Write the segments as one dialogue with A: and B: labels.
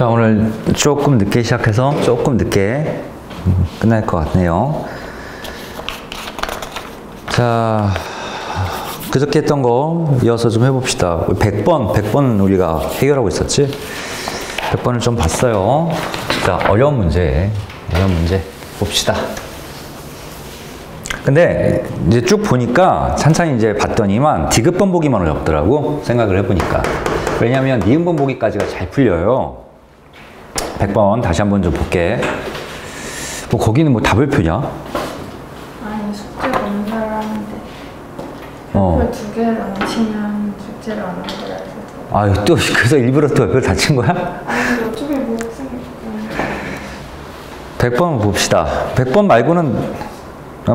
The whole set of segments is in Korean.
A: 자, 오늘 조금 늦게 시작해서 조금 늦게 끝날 것 같네요. 자, 그저께 했던 거 이어서 좀 해봅시다. 100번 우리가 해결하고 있었지? 100번을 좀 봤어요. 자, 어려운 문제 봅시다. 근데 이제 쭉 보니까 찬찬히 이제 봤더니만 디귿번 보기만 어렵더라고, 생각을 해보니까. 왜냐면 니은번 보기까지가 잘 풀려요. 100번 다시 한번 좀 볼게. 뭐 거기는 뭐 답을표냐?
B: 아니, 숙제 검사를 하는데 별표 두 개를 안 치면 숙제를 안 한 거라 해서.
A: 아유, 또 그래서 일부러 또 별표 다 친 거야?
B: 아니, 어차피 뭐 학생이
A: 100번 봅시다. 100번 말고는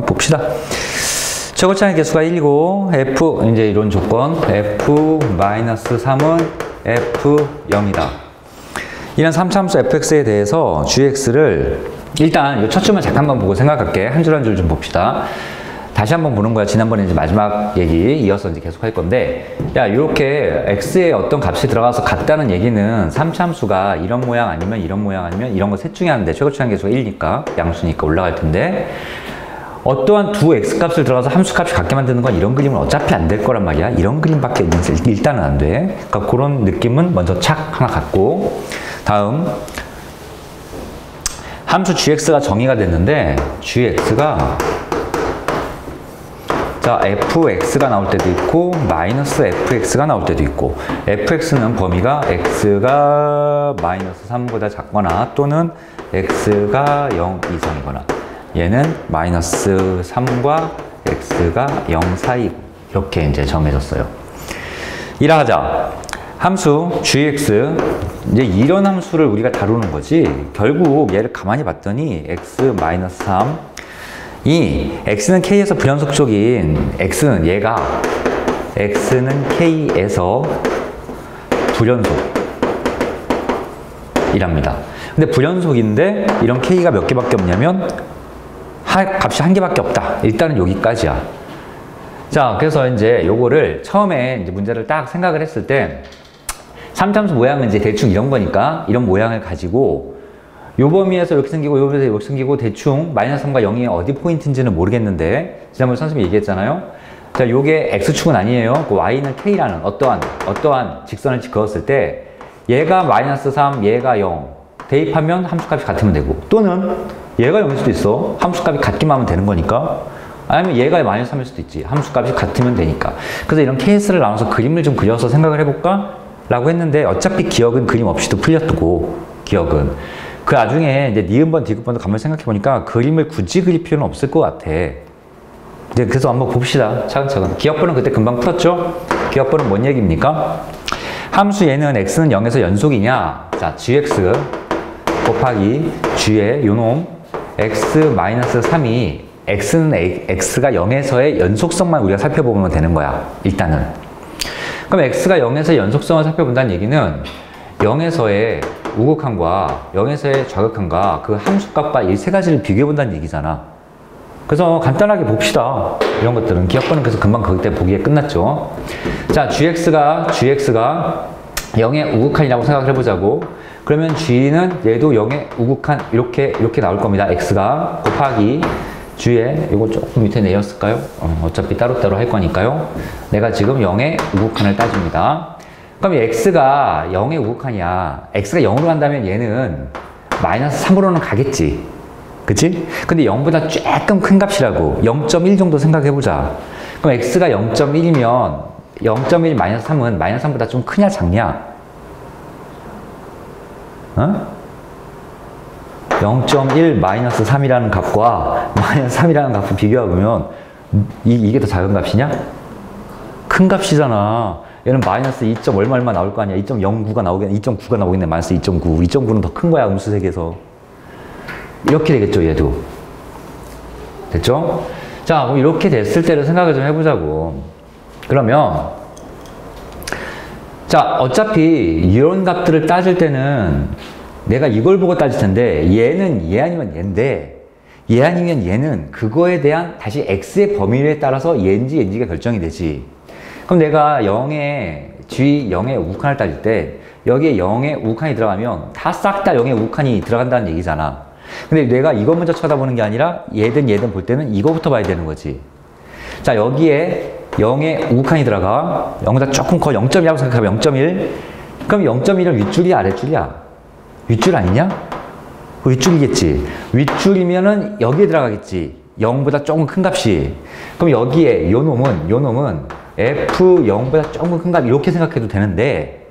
A: 봅시다. 최고차의 개수가 1이고 f 이제 이런 조건 f-3은 f0이다. 이런 3차함수 fx에 대해서 gx를 일단 이 첫 줄만 잠깐만 보고 생각할게. 한 줄 한 줄 좀 봅시다. 다시 한번 보는 거야. 지난번에 이제 마지막 얘기 이어서 이제 계속 할 건데, 야, 이렇게 x에 어떤 값이 들어가서 같다는 얘기는 3차함수가 이런 모양 아니면 이런 모양 아니면 이런 거 셋 중에 하는데, 최고차의 개수가 1이니까 양수니까 올라갈 텐데, 어떠한 두 x값을 들어가서 함수값이 같게 만드는 건 이런 그림은 어차피 안 될 거란 말이야. 이런 그림밖에 일단은 안 돼. 그러니까 그런 느낌은 먼저 착 하나 갖고, 다음 함수 gx가 정의가 됐는데, gx가 자, fx가 나올 때도 있고 마이너스 fx가 나올 때도 있고, fx는 범위가 x가 마이너스 3보다 작거나 또는 x가 0 이상이거나, 얘는 마이너스 3과 x가 0 사이, 이렇게 이제 정해졌어요. 이라하자 함수 gx, 이제 이런 함수를 우리가 다루는 거지. 결국 얘를 가만히 봤더니 x-3, 이 x는 k에서 불연속적인 x는 얘가 x는 k에서 불연속이랍니다. 근데 불연속인데 이런 k가 몇 개밖에 없냐면 값이 한 개밖에 없다. 일단은 여기까지야. 자, 그래서 이제 요거를 처음에 이제 문제를 딱 생각을 했을 때 3차함수 모양은 이제 대충 이런 거니까 이런 모양을 가지고 요 범위에서 이렇게 생기고 요 범위에서 이렇게 생기고 대충 마이너스 3과 0이 어디 포인트인지는 모르겠는데, 지난번에 선생님이 얘기했잖아요. 자, 요게 x축은 아니에요. 그 y는 k라는 어떠한 직선을 그었을 때 얘가 마이너스 3, 얘가 0 대입하면 함수값이 같으면 되고, 또는 얘가 0일 수도 있어. 함수값이 같기만 하면 되는 거니까. 아니면 얘가 마이너스 3일 수도 있지. 함수값이 같으면 되니까. 그래서 이런 케이스를 나눠서 그림을 좀 그려서 생각을 해볼까? 라고 했는데, 어차피 기억은 그림 없이도 풀렸고, 기억은. 그 나중에 이제 니은번, 디귿번도 가만히 생각해보니까 그림을 굳이 그릴 필요는 없을 것 같아. 이제 그래서 한번 봅시다. 차근차근. 기억번은 그때 금방 풀었죠? 기억번은 뭔 얘기입니까? 함수 얘는 x는 0에서 연속이냐? 자, gx 곱하기 g의 요놈 x-3이 x는 x가 0에서의 연속성만 우리가 살펴보면 되는 거야. 일단은. 그럼 x가 0에서 연속성을 살펴본다는 얘기는 0에서의 우극함과 0에서의 좌극함과 그 함수값과 이 세 가지를 비교해 본다는 얘기잖아. 그래서 간단하게 봅시다. 이런 것들은 기억번은 그래서 금방 그때 보기에 끝났죠. 자, gx가 0의 우극한이라고 생각을 해보자고. 그러면 g는 얘도 0의 우극한 이렇게 나올 겁니다. x가 곱하기 g에 이거 조금 밑에 내렸을까요? 어차피 따로따로 할 거니까요. 내가 지금 0의 우극한을 따집니다. 그럼 x가 0의 우극한이야. x가 0으로 간다면 얘는 마이너스 3으로는 가겠지. 그치? 근데 0보다 조금 큰 값이라고. 0.1 정도 생각해보자. 그럼 x가 0.1이면 0.1 마이너스 3은 마이너스 3보다 좀 크냐 작냐? 0.1 마이너스 3이라는 값과 마이너스 3이라는 값을 비교해보면 이게 더 작은 값이냐? 큰 값이잖아. 얘는 마이너스 2. 얼마 나올 거 아니야. 2.09가 나오겠네. 2.9가 나오겠네. 마이너스 2.9. 2.9는 더 큰 거야, 음수 세계에서. 이렇게 되겠죠, 얘도. 됐죠? 자, 그럼 이렇게 됐을 때를 생각을 좀 해보자고. 그러면 자, 어차피 이런 값들을 따질 때는 내가 이걸 보고 따질 텐데, 얘는 얘 아니면 얘인데, 얘 아니면 얘는 그거에 대한 다시 x의 범위에 따라서 얘인지 얘인지가 결정이 되지. 그럼 내가 0의 g 0의 우극한을 따질 때 여기에 0의 우칸이 들어가면 다 싹 다 0의 우칸이 들어간다는 얘기잖아. 근데 내가 이거 먼저 쳐다보는 게 아니라 얘든 볼 때는 이거부터 봐야 되는 거지. 자, 여기에 0의 우칸이 들어가. 0보다 조금 커. 0.1이라고 생각하면 0.1. 그럼 0.1은 윗줄이야, 아랫줄이야? 윗줄 아니냐? 윗줄이겠지. 윗줄이면은 여기에 들어가겠지. 0보다 조금 큰 값이. 그럼 여기에 요 놈은 F0보다 조금 큰 값 이렇게 생각해도 되는데,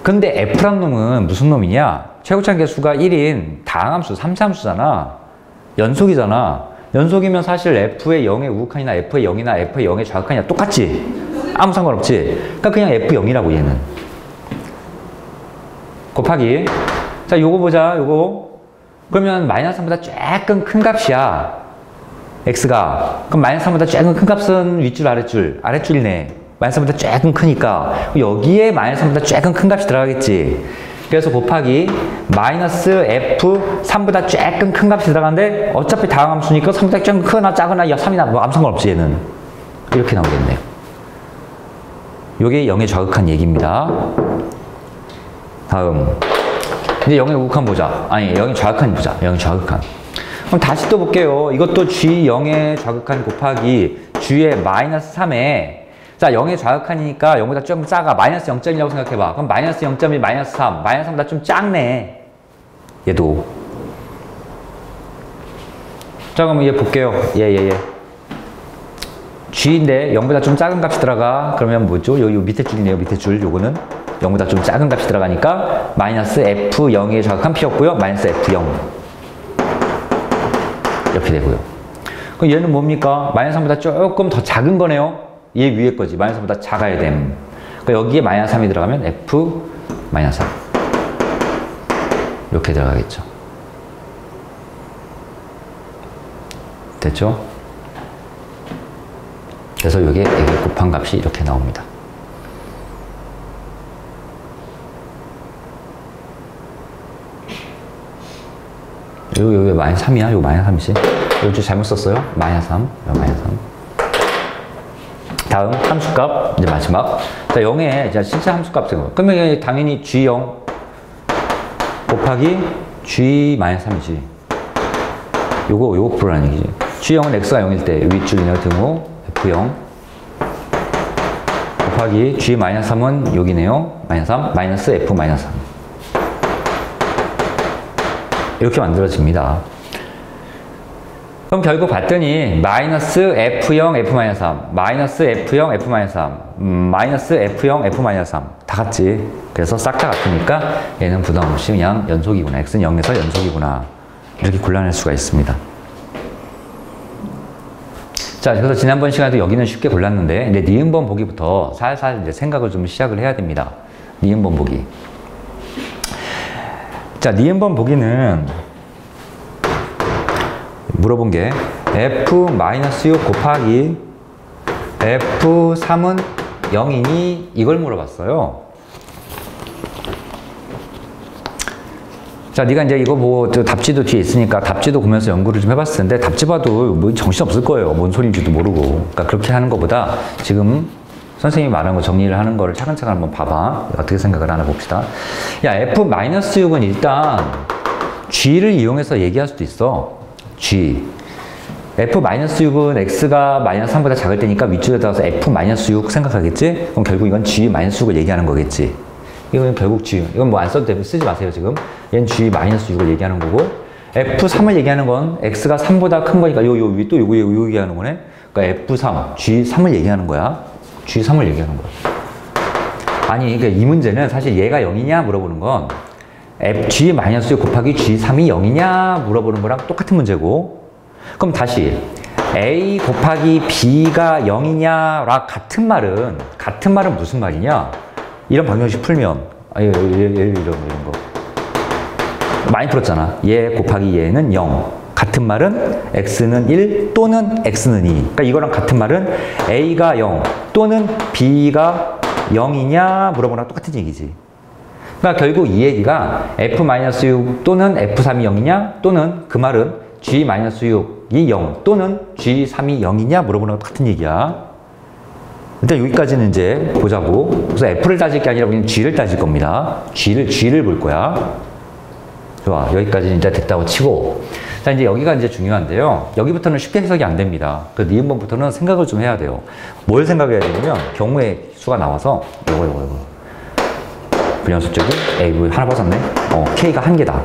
A: 근데 F란 놈은 무슨 놈이냐? 최고차항 개수가 1인 다항함수, 3차함수잖아. 연속이잖아. 연속이면 사실 F의 0의 우극한이나 F의 0이나 F의 0의 좌극한이나 똑같지? 아무 상관없지? 그러니까 그냥 F0이라고 얘는. 곱하기. 자, 요거 보자, 요거. 그러면 마이너스 3보다 조금 큰 값이야. X가. 그럼 마이너스 3보다 조금 큰 값은 윗줄, 아랫줄. 아랫줄이네. 마이너스 3보다 조금 크니까. 여기에 마이너스 3보다 조금 큰 값이 들어가겠지. 그래서 곱하기 마이너스 F 3보다 조금 큰 값이 들어가는데 어차피 다항함수니까 3보다 조금 크거나 작거나 3이나 뭐 아무 상관없지 얘는. 이렇게 나오겠네요. 요게 0의 좌극한 얘기입니다. 다음. 이제 0의 우극한 보자. 아니 0의 좌극한 보자. 0의 좌극한. 그럼 다시 또 볼게요. 이것도 G 0의 좌극한 곱하기 G의 마이너스 3에 자, 0의 좌극한이니까 0보다 좀 작아. 마이너스 0.1이라고 생각해봐. 그럼 마이너스 0.1, 마이너스 3. 마이너스 3보다 좀 작네. 얘도. 자, 그럼 얘 볼게요. 얘. G인데 0보다 좀 작은 값이 들어가. 그러면 뭐죠? 요 밑에 줄이네요. 밑에 줄. 요거는 0보다 좀 작은 값이 들어가니까 마이너스 F0의 좌극한 P였고요. 마이너스 F0. 이렇게 되고요. 그럼 얘는 뭡니까? 마이너스 3보다 조금 더 작은 거네요. 얘 위에 거지. 마이너스 3보다 작아야 됨. 그러니까 여기에 마이너스 3이 들어가면 F 마이너스 3. 이렇게 들어가겠죠. 됐죠? 그래서 여기에 곱한 값이 이렇게 나옵니다. 여기 마이너스 3이야? 이거 마이너스 3이지? 이거 잘못 썼어요? 마이너스 3. 마이너스 3. 다음 함수값 이제 마지막. 자, 0의 이제 실제 함수값 생각. 그러면 당연히 G0 곱하기 G-3이지. 요거 풀어라는 얘기지. G0은 X가 0일 때 윗줄이네요. 등호 F0 곱하기 G-3은 여기네요. 마이너스 3 마이너스 F-3 이렇게 만들어집니다. 그럼 결국 봤더니 마이너스 F0, F-3 마이너스 F0, F-3 마이너스 F0, F-3 다 같지. 그래서 싹 다 같으니까 얘는 부담 없이 그냥 연속이구나. X는 0에서 연속이구나. 이렇게 골라낼 수가 있습니다. 자, 그래서 지난번 시간에도 여기는 쉽게 골랐는데 이제 니은번 보기부터 살살 이제 생각을 좀 시작을 해야 됩니다. 니은번 보기. 자, 니은번 보기는 물어본 게 F-6 곱하기 F3은 0이니 이걸 물어봤어요. 자, 네가 이제 이거 뭐 답지도 뒤에 있으니까 답지도 보면서 연구를 좀 해봤을 텐데 답지 봐도 뭐 정신 없을 거예요. 뭔 소리인지도 모르고. 그러니까 그렇게 하는 것보다 지금 선생님이 말한 거 정리를 하는 거를 차근차근 한번 봐봐. 어떻게 생각을 하나 봅시다. 야, F-6은 일단 G를 이용해서 얘기할 수도 있어. G. F-6은 X가 마이너스 3보다 작을 때니까 윗줄에 따라서 F-6 생각하겠지? 그럼 결국 이건 G-6을 얘기하는 거겠지. 이건 결국 G. 이건 뭐 안 써도 되고 쓰지 마세요, 지금. 얘는 G-6을 얘기하는 거고. F3을 얘기하는 건 X가 3보다 큰 거니까 또 요거 얘기하는 거네. 그러니까 F3, G3을 얘기하는 거야. G3을 얘기하는 거야. 아니, 그러니까 이 문제는 사실 얘가 0이냐 물어보는 건 G-6 곱하기 G3이 0이냐 물어보는 거랑 똑같은 문제고. 그럼 다시 A 곱하기 B가 0이냐랑 같은 말은 무슨 말이냐? 이런 방정식 풀면 이런 거 많이 풀었잖아. 얘 곱하기 얘는 0. 같은 말은 X는 1 또는 X는 2. 그러니까 이거랑 같은 말은 A가 0 또는 B가 0이냐 물어보는 거랑 똑같은 얘기지. 그러니까 결국 이 얘기가 F-6 또는 F3이 0이냐 또는 그 말은 G-6이 0 또는 G3이 0이냐 물어보는 거 똑같은 얘기야. 일단 여기까지는 이제 보자고. 그래서 F를 따질 게 아니라 우리는 G를 따질 겁니다. G를 볼 거야. 좋아. 여기까지는 이제 됐다고 치고. 자, 이제 여기가 이제 중요한데요. 여기부터는 쉽게 해석이 안 됩니다. 그 니은번부터는 생각을 좀 해야 돼요. 뭘 생각해야 되냐면, 경우의 수가 나와서, 요거. 불연속적이, 에이, 하나 빠졌네? K가 한 개다.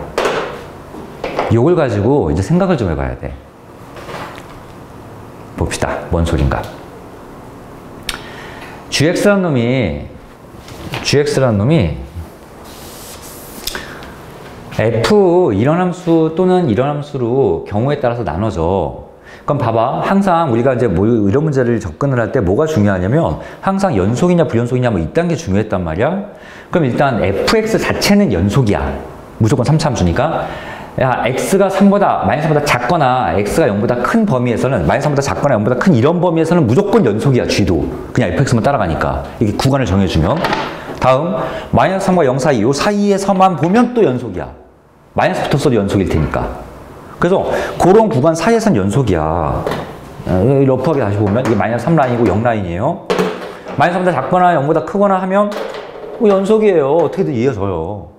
A: 요걸 가지고 이제 생각을 좀 해봐야 돼. 봅시다. 뭔 소린가. GX라는 놈이 F 이런 함수 또는 이런 함수로 경우에 따라서 나눠져. 그럼 봐봐. 항상 우리가 이제 이런 문제를 접근을 할 때 뭐가 중요하냐면 항상 연속이냐 불연속이냐 뭐 이딴 게 중요했단 말이야. 그럼 일단 fx 자체는 연속이야. 무조건 3차함수니까. 야, x가 3보다, 마이너스 3보다 작거나 x가 0보다 큰 범위에서는, 마이너스 3보다 작거나 0보다 큰 이런 범위에서는 무조건 연속이야, g도. 그냥 fx만 따라가니까. 이게 구간을 정해주면. 다음, 마이너스 3과 0 사이, 요 사이에서만 보면 또 연속이야. 마이너스 붙었어도 연속일 테니까. 그래서 그런 구간 사이에선 연속이야. 러프하게 다시 보면 이게 마이너스 3 라인이고 0 라인이에요. 마이너스 3보다 작거나 0보다 크거나 하면 연속이에요. 어떻게든 이해져요.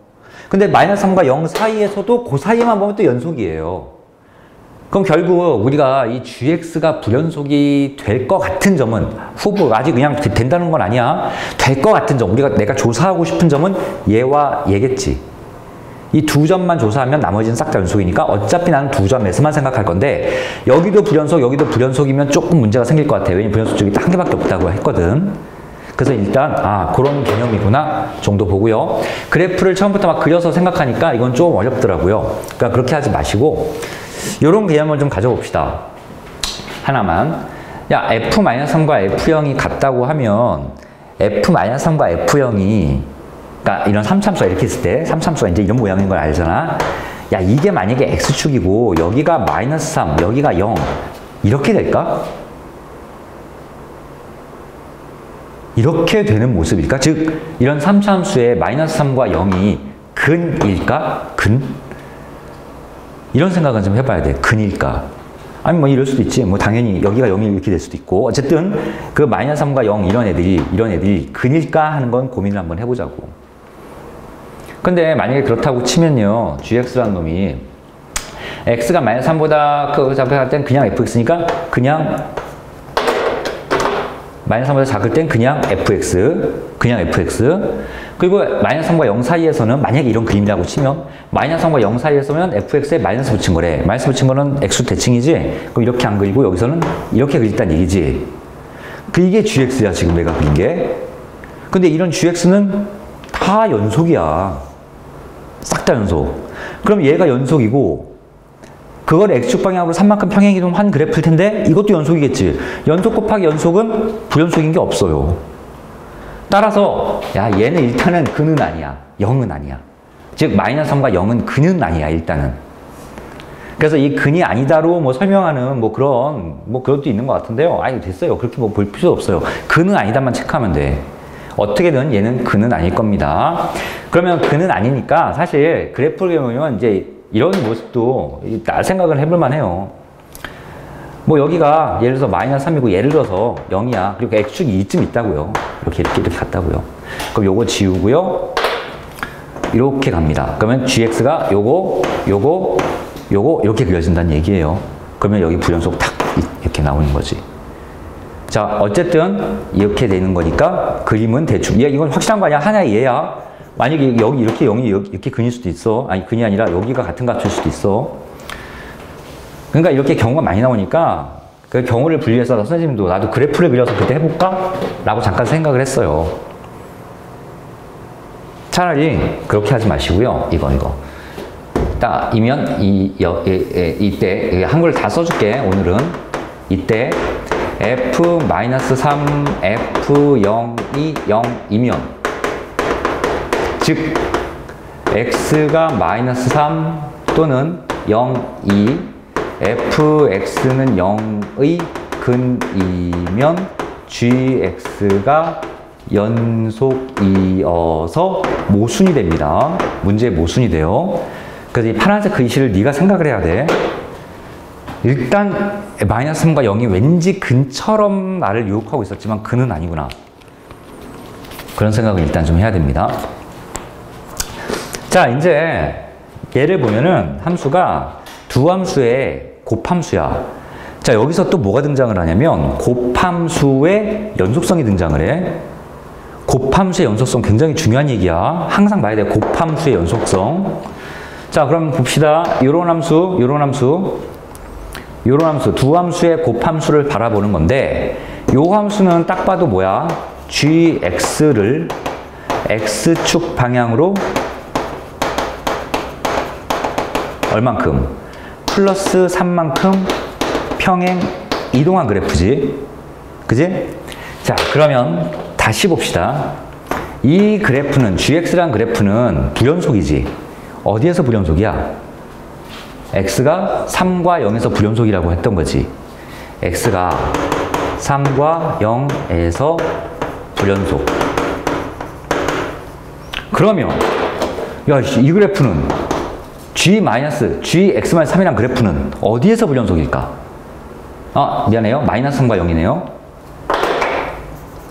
A: 근데 마이너스 3과 0 사이에서도 그 사이에만 보면 또 연속이에요. 그럼 결국 우리가 이 gx가 불연속이 될 것 같은 점은, 후보 아직 그냥 된다는 건 아니야. 될 것 같은 점, 내가 조사하고 싶은 점은 얘와 얘겠지. 이 두 점만 조사하면 나머지는 싹 다 연속이니까 어차피 나는 두 점에서만 생각할 건데, 여기도 불연속이면 조금 문제가 생길 것 같아요. 왜냐면 불연속 쪽이 딱 한 개밖에 없다고 했거든. 그래서 일단 그런 개념이구나 정도 보고요. 그래프를 처음부터 막 그려서 생각하니까 이건 좀 어렵더라고요. 그러니까 그렇게 하지 마시고 이런 개념을 좀 가져봅시다. 하나만. 야, F-3과 F0이 같다고 하면 F-3과 F0이, 그러니까 이런 3참수가 이렇게 있을 때 3참수가 이제 이런 모양인 걸 알잖아. 야, 이게 만약에 X축이고 여기가 마이너스 3, 여기가 0 이렇게 될까? 이렇게 되는 모습일까? 즉, 이런 3차함수의 마이너스 3과 0이 근일까? 근? 이런 생각은 좀 해봐야 돼. 근일까? 아니, 뭐 이럴 수도 있지. 뭐 당연히 여기가 0이 이렇게 될 수도 있고. 어쨌든 그 마이너스 3과 0 이런 애들이 근일까 하는 건 고민을 한번 해보자고. 근데 만약에 그렇다고 치면요. gx라는 놈이 x가 마이너스 3보다 작을 땐 그냥 fx니까 그냥 마이너스 3보다 작을 땐 그냥 fx. 그리고 마이너스 3과 0 사이에서는 만약에 이런 그림이라고 치면 마이너스 3과 0 사이에서는 fx에 마이너스 붙인 거래. 마이너스 붙인 거는 x 대칭이지? 그럼 이렇게 안 그리고 여기서는 이렇게 그렸다는 얘기지. 이게 gx야, 지금 내가 그린 게. 근데 이런 gx는 다 연속이야. 싹 다 연속. 그럼 얘가 연속이고 그걸 x축 방향으로 3만큼 평행이동한 그래프일 텐데 이것도 연속이겠지. 연속 곱하기 연속은 불연속인 게 없어요. 따라서 야, 얘는 일단은 근은 아니야. 0은 아니야. 즉 마이너스 3과 0은 근은 아니야, 일단은. 그래서 이 근이 아니다로 뭐 설명하는 뭐 그것도 있는 것 같은데요. 아니, 됐어요. 그렇게 뭐 볼 필요 없어요. 근은 아니다만 체크하면 돼. 어떻게든 얘는 근은 아닐 겁니다. 그러면 근은 아니니까 사실 그래프를 보면 이제 이런 모습도 생각을 해볼 만해요. 뭐 여기가 예를 들어서 마이너스 3이고 예를 들어서 0이야. 그리고 x축이 이쯤 있다고요. 이렇게 갔다고요. 그럼 요거 지우고요. 이렇게 갑니다. 그러면 gx가 요거 이렇게 그려진다는 얘기예요. 그러면 여기 불연속 탁 이렇게 나오는 거지. 자, 어쨌든 이렇게 되는 거니까 그림은 대충, 이건 확실한 거 아니야. 하나의 예야. 만약에 여기 이렇게 0이 이렇게 근일 수도 있어. 아니, 근이 아니라 여기가 같을 수도 있어. 그러니까 이렇게 경우가 많이 나오니까 그 경우를 분리해서 선생님도 나도 그래프를 그려서 그때 해볼까? 라고 잠깐 생각을 했어요. 차라리 그렇게 하지 마시고요. 이거. 딱 이면 이때 한글을 다 써줄게. 오늘은 이때 f-3 f0이 0이면 즉 x가 마이너스 3 또는 0, 2 fx는 0의 근이면 gx가 연속이어서 모순이 됩니다. 문제의 모순이 돼요. 그래서 이 파란색 글씨를 네가 생각을 해야 돼. 일단 마이너스 3과 0이 왠지 근처럼 나를 유혹하고 있었지만 근은 아니구나. 그런 생각을 일단 좀 해야 됩니다. 자, 이제 얘를 보면은 함수가 두 함수의 곱함수야. 자, 여기서 또 뭐가 등장을 하냐면 곱함수의 연속성이 등장을 해. 곱함수의 연속성 굉장히 중요한 얘기야. 항상 봐야 돼. 곱함수의 연속성. 자, 그럼 봅시다. 요런 함수, 두 함수의 곱함수를 바라보는 건데, 요 함수는 딱 봐도 뭐야? gx를 x축 방향으로 얼만큼? 플러스 3만큼 평행 이동한 그래프지. 그지? 자, 그러면 다시 봅시다. 이 그래프는, gx란 그래프는 불연속이지. 어디에서 불연속이야? x가 3과 0에서 불연속이라고 했던 거지. x가 3과 0에서 불연속. 그러면 야, 이 그래프는 gx-3이란 그래프는 어디에서 불연속일까? 아, 미안해요. 마이너스 3과 0이네요.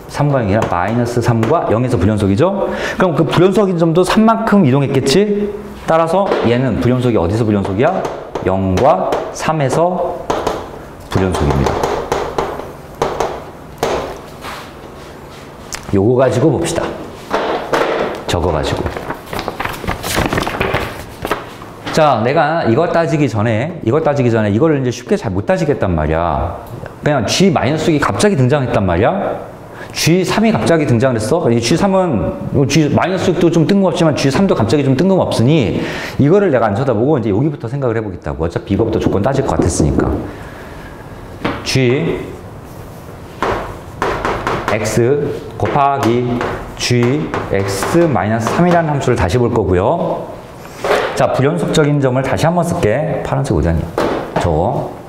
A: 3과 0이라 마이너스 3과 0에서 불연속이죠? 그럼 그 불연속인 점도 3만큼 이동했겠지? 따라서 얘는 불연속이 어디서 불연속이야? 0과 3에서 불연속입니다. 요거 가지고 봅시다. 저거 가지고. 자, 내가 이거 따지기 전에 이거를 이제 쉽게 잘 못 따지겠단 말이야. 그냥 G-이 갑자기 등장했단 말이야. G3이 갑자기 등장했어. 이 G3은 G-6도 좀 뜬금없지만 G3도 갑자기 좀 뜬금없으니 이거를 내가 안 쳐다보고 이제 여기부터 생각을 해보겠다고. 어차피 이거부터 조건 따질 것 같았으니까. G x 곱하기 gx-3이라는 함수를 다시 볼 거고요. 자, 불연속적인 점을 다시 한번 쓸게. 파란색 어디냐? 저거.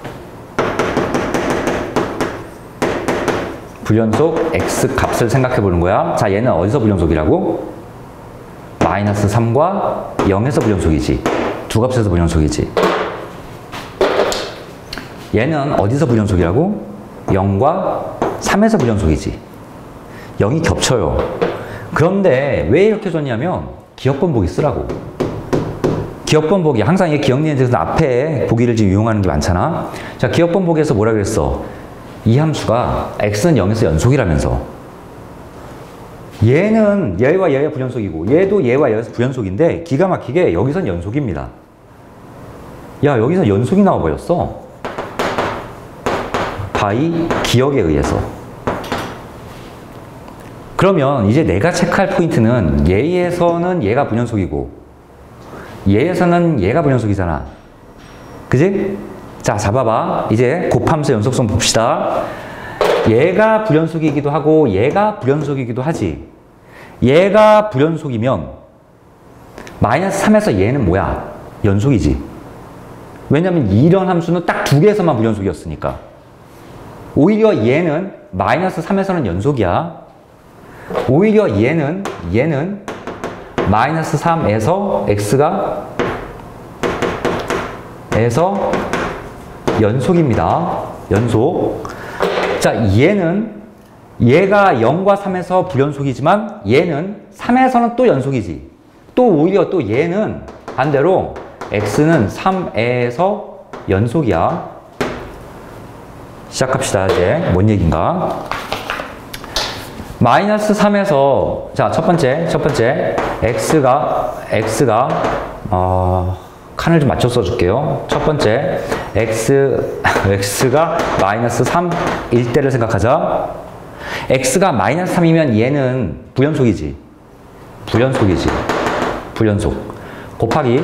A: 불연속 x 값을 생각해 보는 거야. 자, 얘는 어디서 불연속이라고? 마이너스 3과 0에서 불연속이지. 두 값에서 불연속이지. 얘는 어디서 불연속이라고? 0과 3에서 불연속이지. 0이 겹쳐요. 그런데 왜 이렇게 줬냐면 기억번복이 쓰라고. 기억번복이 항상 이 기억리엔즈에서 앞에 보기를 지금 이용하는 게 많잖아. 자, 기억번복에서 뭐라 그랬어? 이 함수가 x는 0에서 연속이라면서. 얘는 얘와 얘가 불연속이고 얘도 얘와 얘에서 불연속인데 기가 막히게 여기선 연속입니다. 야, 여기서 연속이 나와버렸어. 바이 기억에 의해서. 그러면 이제 내가 체크할 포인트는 얘에서는 얘가 불연속이고 얘에서는 얘가 불연속이잖아. 그지? 자, 잡아봐. 이제 곱함수 연속성 봅시다. 얘가 불연속이기도 하고 얘가 불연속이기도 하지. 얘가 불연속이면 마이너스 3에서 얘는 뭐야? 연속이지. 왜냐면 이런 함수는 딱 두 개에서만 불연속이었으니까. 오히려 얘는 마이너스 3에서는 연속이야. 오히려 얘는 마이너스 3에서 x가 에서 연속입니다. 연속. 자, 얘가 0과 3에서 불연속이지만 얘는 3에서는 또 연속이지. 또 오히려 또 얘는 반대로 x는 3에서 연속이야. 시작합시다. 이제 뭔 얘기인가? 마이너스 3에서 자, 첫 번째 x가 칸을 좀 맞춰 써줄게요. 첫 번째 x가 마이너스 3일 때를 생각하자. x가 마이너스 3이면 얘는 불연속이지. 불연속. 곱하기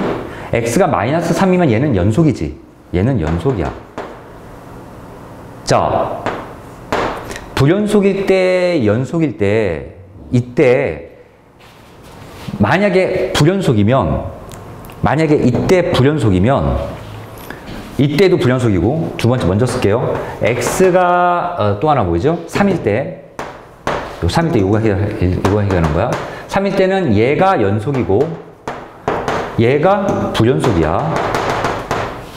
A: x가 마이너스 3이면 얘는 연속이지. 얘는 연속이야. 자, 불연속일 때, 연속일 때, 이때 만약에 이때 불연속이면 이때도 불연속이고, 두 번째 먼저 쓸게요. x가 또 하나 보이죠? 3일 때, 3일 때 이거 해결하는 거야. 3일 때는 얘가 연속이고 얘가 불연속이야.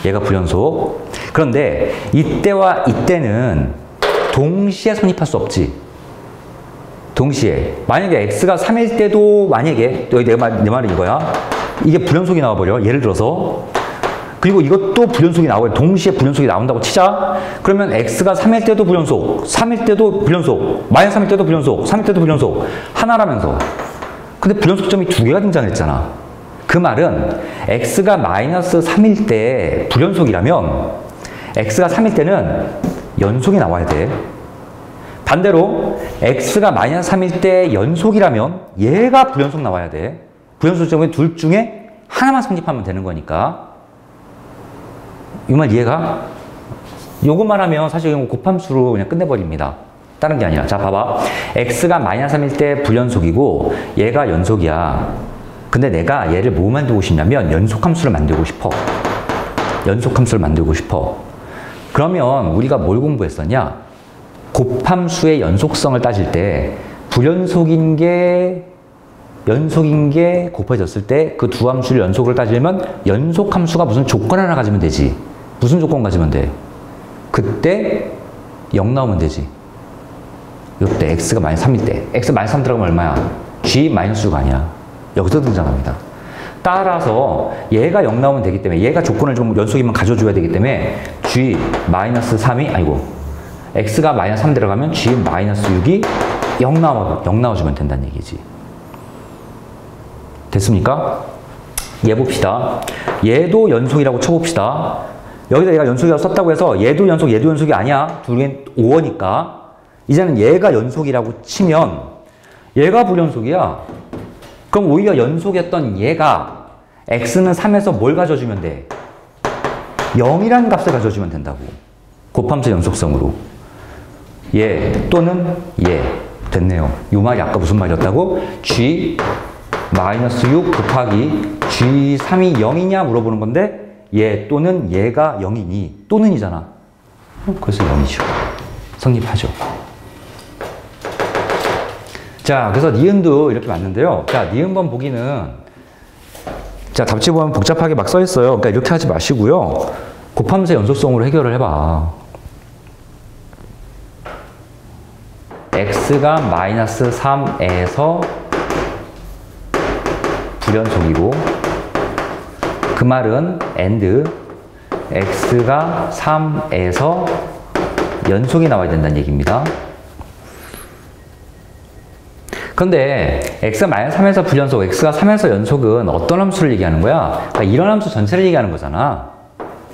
A: 얘가 불연속. 그런데 이때와 이때는 동시에 성립할 수 없지. 동시에. 만약에 x가 3일 때도 만약에 여기 내 말은 이거야. 이게 불연속이 나와버려. 예를 들어서. 그리고 이것도 불연속이 나와요. 동시에 불연속이 나온다고 치자. 그러면 x가 3일 때도 불연속, 3일 때도 불연속, 마이너스 3일 때도 불연속, 3일 때도 불연속. 하나라면서. 근데 불연속점이 두 개가 등장했잖아. 그 말은 x가 마이너스 3일 때 불연속이라면 x가 3일 때는 연속이 나와야 돼. 반대로 x가 마이너스 3일 때 연속이라면 얘가 불연속 나와야 돼. 불연속점은 둘 중에 하나만 성립하면 되는 거니까. 이 말 이해가? 요것만 하면 사실 이건 곱함수로 그냥 끝내버립니다. 다른 게 아니라. 자, 봐봐. x가 마이너스 3일 때 불연속이고 얘가 연속이야. 근데 내가 얘를 뭐 만들고 싶냐면 연속함수를 만들고 싶어. 연속함수를 만들고 싶어. 그러면 우리가 뭘 공부했었냐? 곱함수의 연속성을 따질 때 불연속인 게 연속인 게 곱해졌을 때 그 두 함수를 연속을 따지면 연속함수가 무슨 조건 하나 가지면 되지. 무슨 조건 가지면 돼? 그때 0 나오면 되지. 이때 x가 마이너스 3일 때. x 마이너스 3 들어가면 얼마야? g 마이너스 6 아니야. 여기서 등장합니다. 따라서 얘가 0 나오면 되기 때문에 얘가 조건을 좀 연속이면 가져줘야 되기 때문에 g 마이너스 3이 아니고 x가 마이너스 3 들어가면 g 마이너스 6이 0 나와주면 된다는 얘기지. 됐습니까? 얘 봅시다. 얘도 연속이라고 쳐봅시다. 여기다 얘가 연속이라고 썼다고 해서 얘도 연속이 아니야. 둘은 5어니까. 이제는 얘가 연속이라고 치면 얘가 불연속이야. 그럼 오히려 연속이었던 얘가 x는 3에서 뭘 가져주면 돼? 0이라는 값을 가져주면 된다고. 곱함수 연속성으로. 얘 또는 얘. 됐네요. 이 말이 아까 무슨 말이었다고? g 마이너스 6 곱하기 g3이 0이냐 물어보는 건데 얘 또는 얘가 0이니 또는이잖아. 그래서 0이죠. 성립하죠. 자, 그래서 니은도 이렇게 맞는데요. 자, 니은번 보기는 자, 답지 보면 복잡하게 막 써 있어요. 그러니까 이렇게 하지 마시고요. 곱함수 연속성으로 해결을 해봐. x가 마이너스 3에서 불연속이고 그 말은 and x가 3에서 연속이 나와야 된다는 얘기입니다. 근데 x가 마이너스 3에서 불연속, x가 3에서 연속은 어떤 함수를 얘기하는 거야? 그러니까 이런 함수 전체를 얘기하는 거잖아.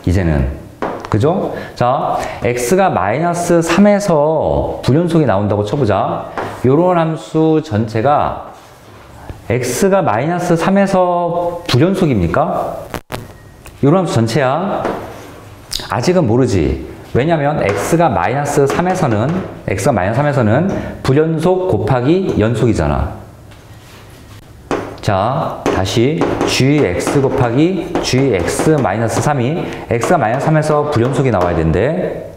A: 이제는. 그죠? 자, x가 마이너스 3에서 불연속이 나온다고 쳐보자. 요런 함수 전체가 x가 마이너스 3에서 불연속입니까? 요런 함수 전체야. 아직은 모르지. 왜냐면 x가 마이너스 3에서는 불연속 곱하기 연속이잖아. 자, 다시 gx 곱하기 gx 마이너스 3이 x가 마이너스 3에서 불연속이 나와야 된대.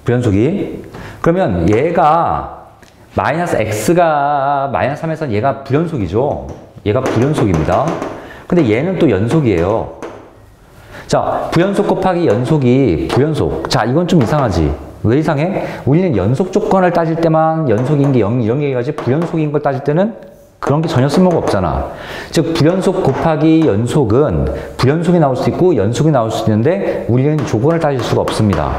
A: 불연속이. 그러면 얘가 마이너스 x가 마이너스 3에서는 얘가 불연속이죠. 얘가 불연속입니다. 근데 얘는 또 연속이에요. 자, 불연속 곱하기 연속이 불연속. 자, 이건 좀 이상하지. 왜 이상해? 우리는 연속 조건을 따질 때만 연속인 게 0, 이런 게 얘기하지 불연속인 걸 따질 때는 그런 게 전혀 쓸모가 없잖아. 즉, 불연속 곱하기 연속은 불연속이 나올 수 있고 연속이 나올 수 있는데 우리는 조건을 따질 수가 없습니다.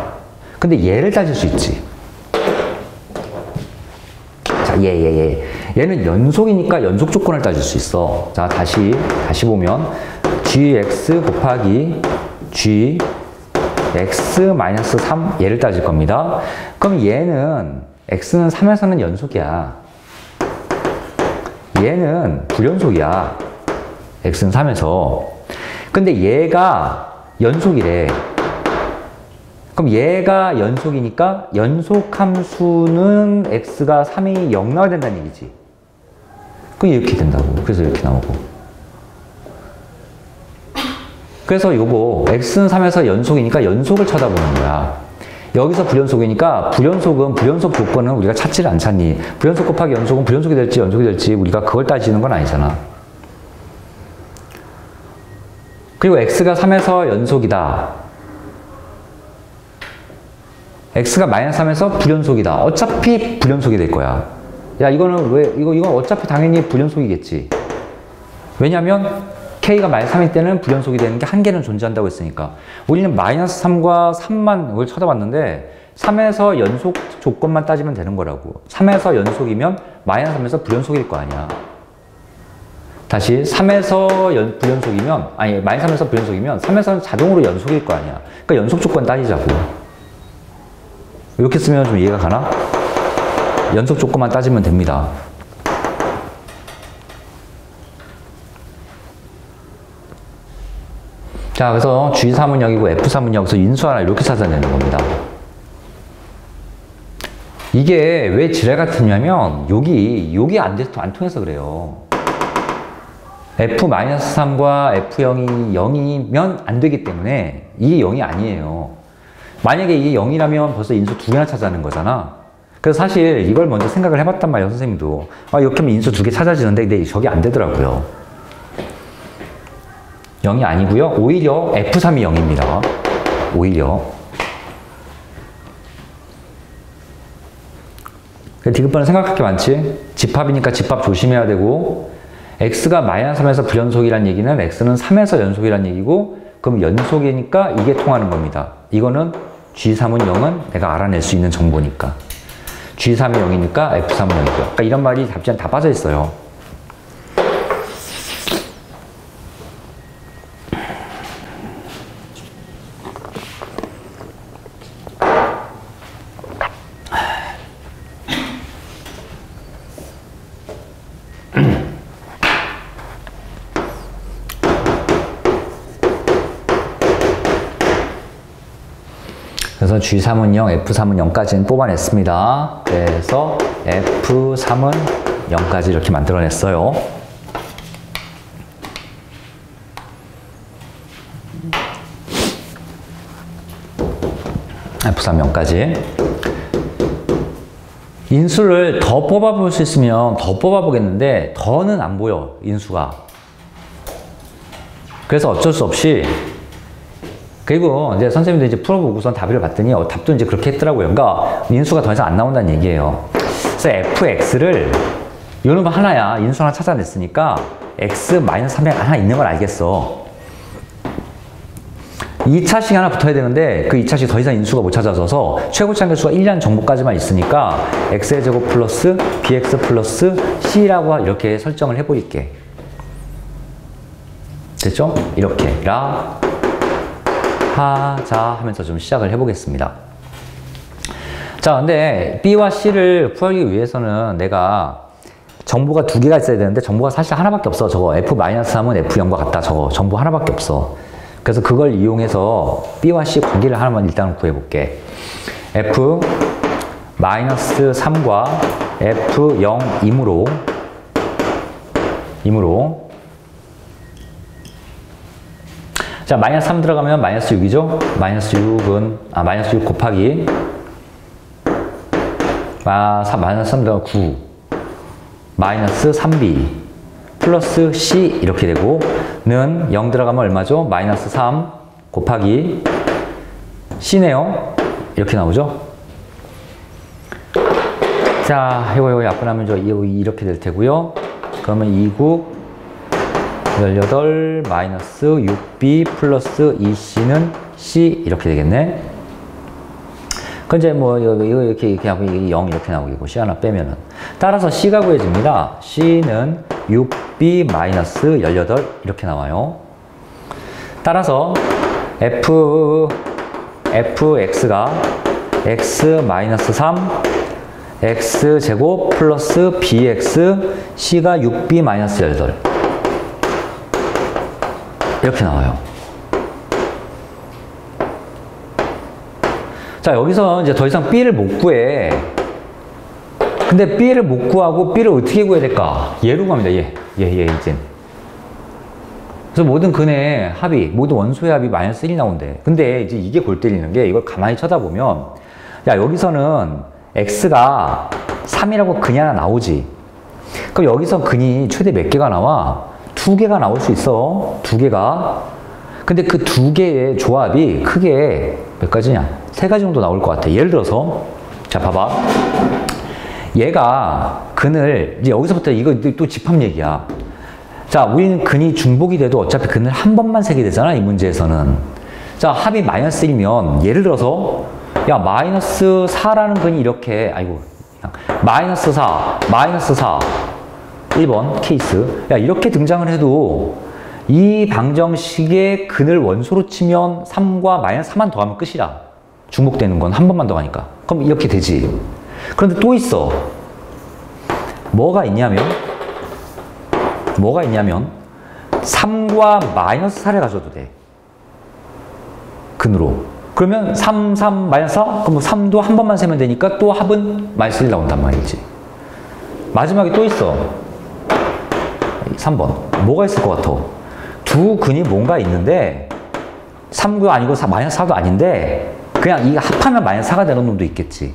A: 근데 얘를 따질 수 있지. 자, 얘는 연속이니까 연속 조건을 따질 수 있어. 자, 다시 보면 gx 곱하기 g x-3 얘를 따질 겁니다. 그럼 얘는 x는 3에서는 연속이야. 얘는 불연속이야. x는 3에서. 근데 얘가 연속이래. 그럼 얘가 연속이니까 연속함수는 x가 3이 0 나와야 된다는 얘기지. 그럼 이렇게 된다고. 그래서 이렇게 나오고. 그래서 요거 x는 3에서 연속이니까 연속을 쳐다보는 거야. 여기서 불연속이니까 불연속 조건은 우리가 찾지를 않잖니. 불연속 곱하기 연속은 불연속이 될지 연속이 될지 우리가 그걸 따지는 건 아니잖아. 그리고 x가 3에서 연속이다. x가 마이너스 3에서 불연속이다. 어차피 불연속이 될 거야. 야, 이거는 왜, 이건 어차피 당연히 불연속이겠지. 왜냐면 k가 마이너스 3일 때는 불연속이 되는 게 한 개는 존재한다고 했으니까. 우리는 마이너스 3과 3만 을 쳐다봤는데 3에서 연속 조건만 따지면 되는 거라고. 3에서 연속이면 마이너스 3에서 불연속일 거 아니야. 다시 3에서 불연속이면, 아니 마이너스 3에서 불연속이면 3에서는 자동으로 연속일 거 아니야. 그러니까 연속 조건 따지자고. 이렇게 쓰면 좀 이해가 가나? 연속 조건만 따지면 됩니다. 자, 그래서 G3은 여기고 F3은 여기서 인수 하나 이렇게 찾아내는 겁니다. 이게 왜 지랄 같으냐면 여기 안 통해서 그래요. F-3과 F0이 0이면 안 되기 때문에 이게 0이 아니에요. 만약에 이게 0이라면 벌써 인수 두 개나 찾아내는 거잖아. 그래서 사실 이걸 먼저 생각을 해봤단 말이에요, 선생님도. 아, 이렇게 하면 인수 두 개 찾아지는데 근데 저게 안 되더라고요. 0이 아니고요. 오히려 F3이 0입니다. 오히려. 디귿번호 생각할 게 많지? 집합이니까 집합 조심해야 되고, x가 마이너스 3에서 불연속이란 얘기는 x는 3에서 연속이란 얘기고, 그럼 연속이니까 이게 통하는 겁니다. 이거는 G3은 0은 내가 알아낼 수 있는 정보니까. G3이 0이니까 F3은 0이고요. 그러니까 이런 말이 답지에 다 빠져 있어요. 그래서 G3은 0, F3은 0까지는 뽑아냈습니다. 그래서 F3은 0까지 이렇게 만들어냈어요. F3 0까지. 인수를 더 뽑아볼 수 있으면 더 뽑아보겠는데 더는 안 보여, 인수가. 그래서 어쩔 수 없이, 그리고 이제 선생님도 이제 풀어보고선 답을 봤더니 답도 이제 그렇게 했더라고요. 그러니까 인수가 더 이상 안 나온다는 얘기예요. 그래서 fx를 요놈 하나야. 인수 하나 찾아냈으니까 x-300 하나 있는 걸 알겠어. 2차식 하나 붙어야 되는데 그 2차식 더 이상 인수가 못 찾아져서 최고치 한계수가 1이라는 정보까지만 있으니까 x의 제곱 플러스 bx 플러스 c라고 이렇게 설정을 해버릴게. 됐죠? 이렇게 하자 하면서 좀 시작을 해보겠습니다. 자, 근데 B와 C를 풀기 위해서는 내가 정보가 두 개가 있어야 되는데 정보가 사실 하나밖에 없어. 저거 F-3은 F0과 같다. 저거 정보 하나밖에 없어. 그래서 그걸 이용해서 B와 C 관계를 하나만 일단 구해볼게. F-3과 F0이므로 자, 마이너스 3 들어가면 마이너스 6이죠? 마이너스 6은, 마이너스 6 곱하기, 마이너스 3 들어가면 9, 마이너스 3b, 플러스 c 이렇게 되고, 는 0 들어가면 얼마죠? 마이너스 3 곱하기, c네요. 이렇게 나오죠? 자, 이거 약분하면 이렇게 될 테고요. 그러면 2국, 18 마이너스 6b 플러스 2c는 c 이렇게 되겠네. 그 이제 뭐 이거 이렇게 하고 0 이렇게 나오고 c 하나 빼면은 따라서 c가 구해집니다. c는 6b 마이너스 18 이렇게 나와요. 따라서 fx가 x 마이너스 3 x 제곱 플러스 bx c가 6b 마이너스 18 이렇게 나와요. 자, 여기서 이제 더 이상 B를 못 구해. 근데 B를 못 구하고 B를 어떻게 구해야 될까? 얘로 갑니다. 얘 이제. 그래서 모든 근의 합이, 모든 원소의 합이 마이너스 1이 나온대. 근데 이제 이게 골 때리는 게 이걸 가만히 쳐다보면, 야, 여기서는 X가 3이라고 근이 하나 나오지. 그럼 여기서 근이 최대 몇 개가 나와? 2개가 나올 수 있어. 2개가. 근데 그 2개의 조합이 크게 몇 가지냐? 세 가지 정도 나올 것 같아. 예를 들어서, 자, 봐봐. 얘가 근을, 이제 여기서부터 이거 또 집합 얘기야. 자, 우리는 근이 중복이 돼도 어차피 근을 한 번만 세게 되잖아, 이 문제에서는. 자, 합이 마이너스 1이면, 예를 들어서, 야, 마이너스 4라는 근이 이렇게, 아이고, 마이너스 4, 마이너스 4. 1번 케이스. 야, 이렇게 등장을 해도 이 방정식의 근을 원소로 치면 3과 마이너스 4만 더하면 끝이라. 중복되는 건 한 번만 더 하니까. 그럼 이렇게 되지. 그런데 또 있어. 뭐가 있냐면 3과 마이너스 4를 가져도 돼. 근으로. 그러면 3, 3, 마이너스 4? 그럼 3도 한 번만 세면 되니까 또 합은 마이너스 1 나온단 말이지. 마지막에 또 있어. 3번. 뭐가 있을 것 같아? 두 근이 뭔가 있는데 3도 아니고 마이너스 4도 아닌데 그냥 이 합하면 마이너스 4가 되는 놈도 있겠지.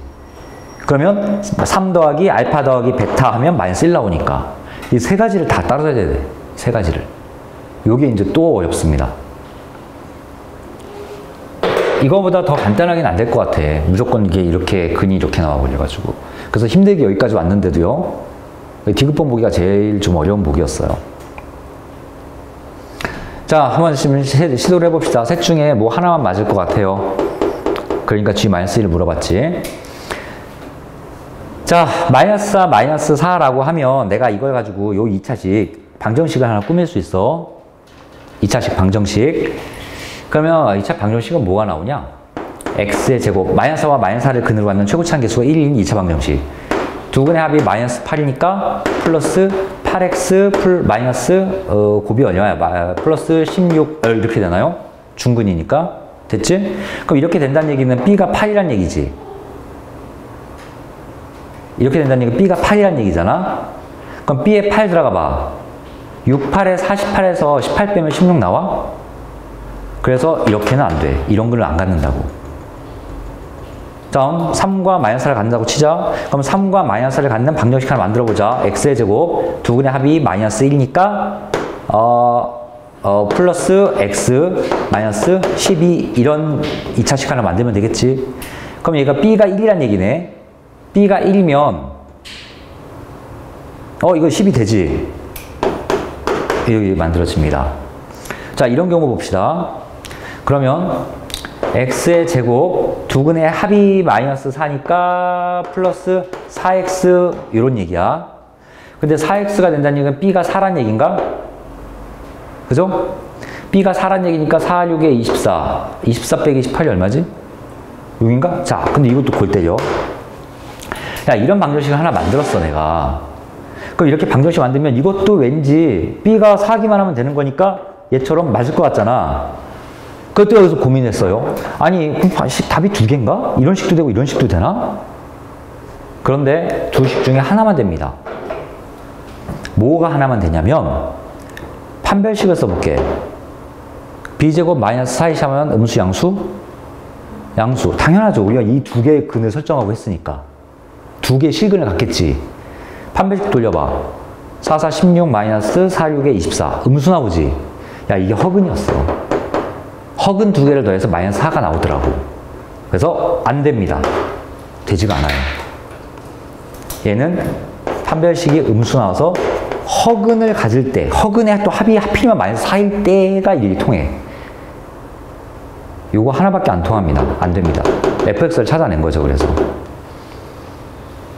A: 그러면 3 더하기 알파 더하기 베타 하면 마이너스 1 나오니까 이 세 가지를 다 따라줘야 돼. 세 가지를. 요게 이제 또 어렵습니다. 이거보다 더 간단하게는 안 될 것 같아. 무조건 이게 이렇게 근이 이렇게 나와버려가지고. 그래서 힘들게 여기까지 왔는데도요. 디귿번 보기가 제일 좀 어려운 보기였어요. 자, 한번 시도를 해봅시다. 셋 중에 뭐 하나만 맞을 것 같아요. 그러니까 G-1을 물어봤지. 자, 마이너스 4, 마이너스 4라고 하면 내가 이걸 가지고 요 2차식 방정식을 하나 꾸밀 수 있어. 2차식 방정식. 그러면 2차 방정식은 뭐가 나오냐? x의 제곱, 마이너스 4와 마이너스 4를 근으로 갖는 최고차항 계수가 1인 2차 방정식. 두 근의 합이 마이너스 8이니까 플러스 8x 마이너스 곱이 얼마야? 플러스 16 이렇게 되나요? 중근이니까. 됐지? 그럼 이렇게 된다는 얘기는 b가 8이란 얘기지. 이렇게 된다는 얘기는 b가 8이란 얘기잖아. 그럼 b에 8 들어가 봐. 6, 8에 48에서 18 빼면 16 나와? 그래서 이렇게는 안 돼. 이런 글을 안 갖는다고. 다음 3과 마이너스 4를 갖는다고 치자. 그럼 3과 마이너스 4를 갖는 방정식 하나 만들어보자. x의 제곱, 두 근의 합이 마이너스 1이니까 플러스 x 마이너스 12 이런 2차식 하나 만들면 되겠지. 그럼 얘가 b가 1이란 얘기네. b가 1이면 이거 10이 되지. 여기 만들어집니다. 자, 이런 경우 봅시다. 그러면 x의 제곱, 두 근의 합이 마이너스 4니까 플러스 4x 이런 얘기야. 근데 4x가 된다는 얘기는 b가 4란 얘기인가? 그죠? b가 4란 얘기니까 4, 6에 24. 24 빼기 18이 얼마지? 6인가? 자, 근데 이것도 골 때려. 야, 이런 방정식을 하나 만들었어, 내가. 그럼 이렇게 방정식 만들면 이것도 왠지 b가 4기만 하면 되는 거니까 얘처럼 맞을 것 같잖아. 그것도 여기서 고민했어요. 아니, 답이 두 개인가? 이런 식도 되고 이런 식도 되나? 그런데 두 식 중에 하나만 됩니다. 뭐가 하나만 되냐면 판별식을 써볼게. b제곱 마이너스 4 이하면 음수 양수? 양수. 당연하죠. 우리가 이 두 개의 근을 설정하고 했으니까. 두 개의 실근을 갖겠지. 판별식 돌려봐. 4, 4, 16 마이너스 4, 6에 24. 음수 나오지? 야, 이게 허근이었어. 허근 두 개를 더해서 마이너스 4가 나오더라고. 그래서 안 됩니다. 되지가 않아요. 얘는 판별식이 음수 나와서 허근을 가질 때, 허근의 또 합이 하필이면 마이너스 4일 때가 일이 통해. 요거 하나밖에 안 통합니다. 안 됩니다. fx를 찾아낸 거죠, 그래서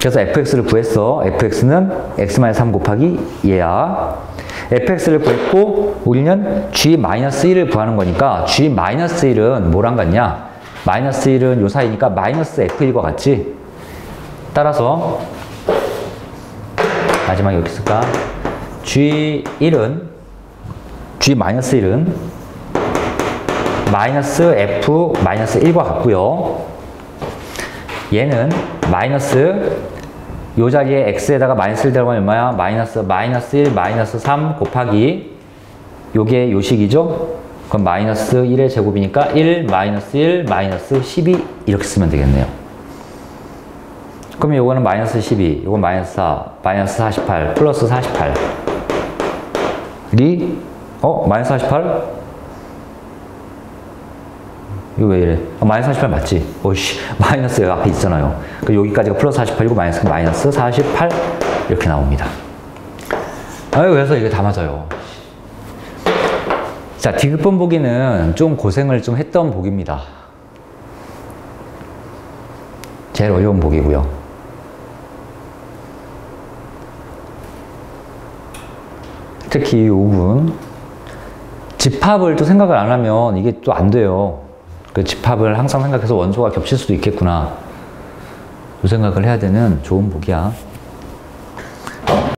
A: fx를 구했어. fx는 x-3 곱하기 얘야. fx를 구했고 우리는 g-1을 구하는 거니까 g-1은 뭐랑 같냐? 마이너스 1은 요 사이니까 마이너스 f1과 같지? 따라서 마지막에 여기 있을까? g-1은 마이너스 f 마이너스 1과 같고요. 얘는 마이너스 요 자리에 x에다가 마이너스 1 들어가면 얼마야? 마이너스 1, 마이너스 3 곱하기 요게 요식이죠? 그럼 마이너스 1의 제곱이니까 1, 마이너스 12 이렇게 쓰면 되겠네요. 그럼 요거는 마이너스 12, 요건 마이너스 4, 마이너스 48, 플러스 48 마이너스 48? 이거 왜 이래? 마이너스 48 맞지? 오씨, 마이너스 여기 앞에 있잖아요. 그 여기까지가 플러스 48이고 마이너스 48 이렇게 나옵니다. 그래서 이게 다 맞아요. 자, 디귿번 보기는 좀 고생을 좀 했던 보기입니다. 제일 어려운 보기고요. 특히 이 5분 집합을 또 생각을 안 하면 이게 또 안 돼요. 그 집합을 항상 생각해서 원소가 겹칠 수도 있겠구나. 그 생각을 해야 되는 좋은 보기야.